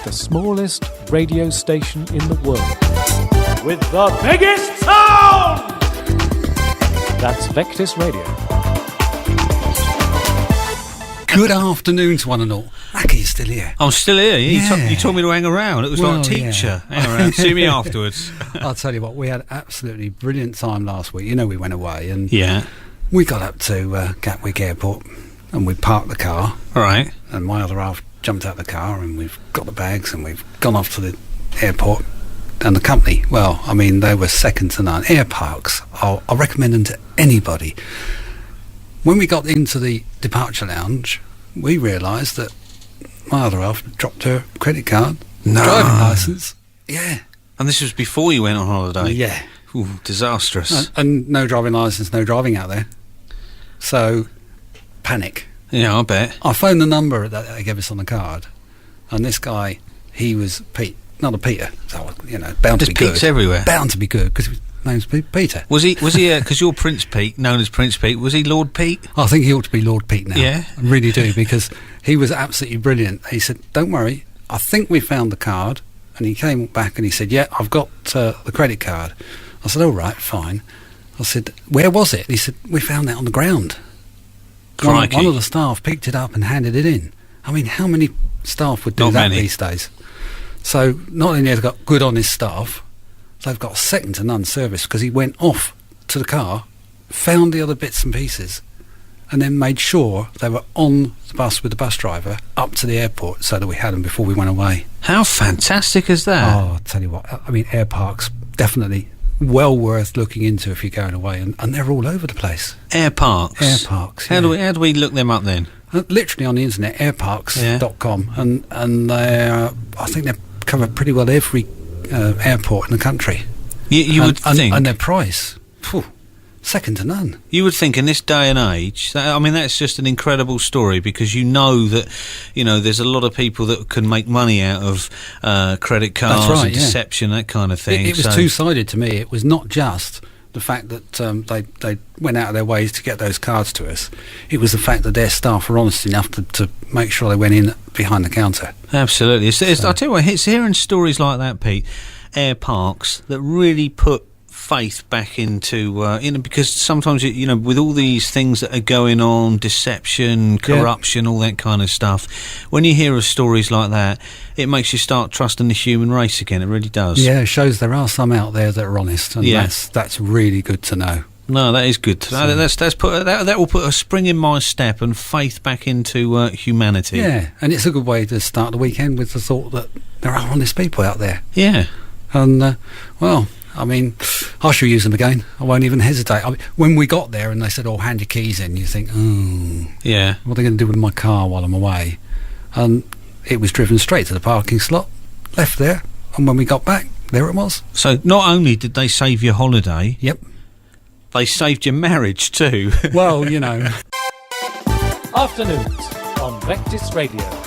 The smallest radio station in the world, with the biggest sound! That's Vectis Radio. Good afternoon to one and all. Lucky you're still here. I'm still here. Yeah. You told me to hang around. It was like teacher. Yeah. Hang around. See me afterwards. I'll tell you what, we had an absolutely brilliant time last week. You know, we went away and Yeah. we got up to Gatwick Airport and we parked the car. All right. And my other half jumped out the car and we've got the bags and we've gone off to the airport. And the company, well, I mean, they were second to none. Airparks, I'll recommend them to anybody. When we got into the departure lounge, we realised that my other half dropped her credit card, driving licence. Yeah. And this was before you went on holiday? Yeah. Ooh, disastrous. And no driving licence, no driving out there. So, panic. Yeah, I bet. I phoned the number that they gave us on the card, and this guy, he was Pete, not a Peter, so, you know, bound to be good. There's Pete's everywhere. Bound to be good, because his name's Peter. Was he, because you're Prince Pete, known as Prince Pete, was he Lord Pete? I think he ought to be Lord Pete now. Yeah? I really do, because he was absolutely brilliant. He said, don't worry, I think we found the card. And he came back and he said, yeah, I've got the credit card. I said, all right, fine. I said, where was it? And he said, we found that on the ground. One of the staff picked it up and handed it in. I mean, how many staff would do that these days? So not only have they got good honest staff, they've got a second to none service, because he went off to the car, found the other bits and pieces, and then made sure they were on the bus with the bus driver up to the airport so that we had them before we went away. How fantastic is that? Oh, I'll tell you what, I mean, Airparks, definitely well worth looking into if you're going away, and they're all over the place. Airparks? Airparks, yeah. How do we look them up then? Literally on the internet, airparks.com, and they're, I think they cover pretty well every airport in the country. You would think. And their price, second to none. You would think in this day and age, that's just an incredible story, because you know that, there's a lot of people that can make money out of credit cards and deception, that kind of thing. It was two-sided to me. It was not just the fact that they went out of their ways to get those cards to us. It was the fact that their staff were honest enough to make sure they went in behind the counter. Absolutely. I tell you what, it's hearing stories like that, Pete, Airparks, that really put faith back into because sometimes with all these things that are going on, deception, corruption, all that kind of stuff, when you hear of stories like that, it makes you start trusting the human race again. It really does. Yeah, it shows there are some out there that are honest, and that's really good to know. No, that is good. That will put a spring in my step and faith back into humanity. Yeah, and it's a good way to start the weekend with the thought that there are honest people out there. Yeah. And I shall use them again. I won't even hesitate. When we got there and they said, hand your keys in, you think, yeah, what are they going to do with my car while I'm away? And it was driven straight to the parking slot, left there, and when we got back, there it was. So not only did they save your holiday, they saved your marriage too. Well, Afternoons on Vectis Radio.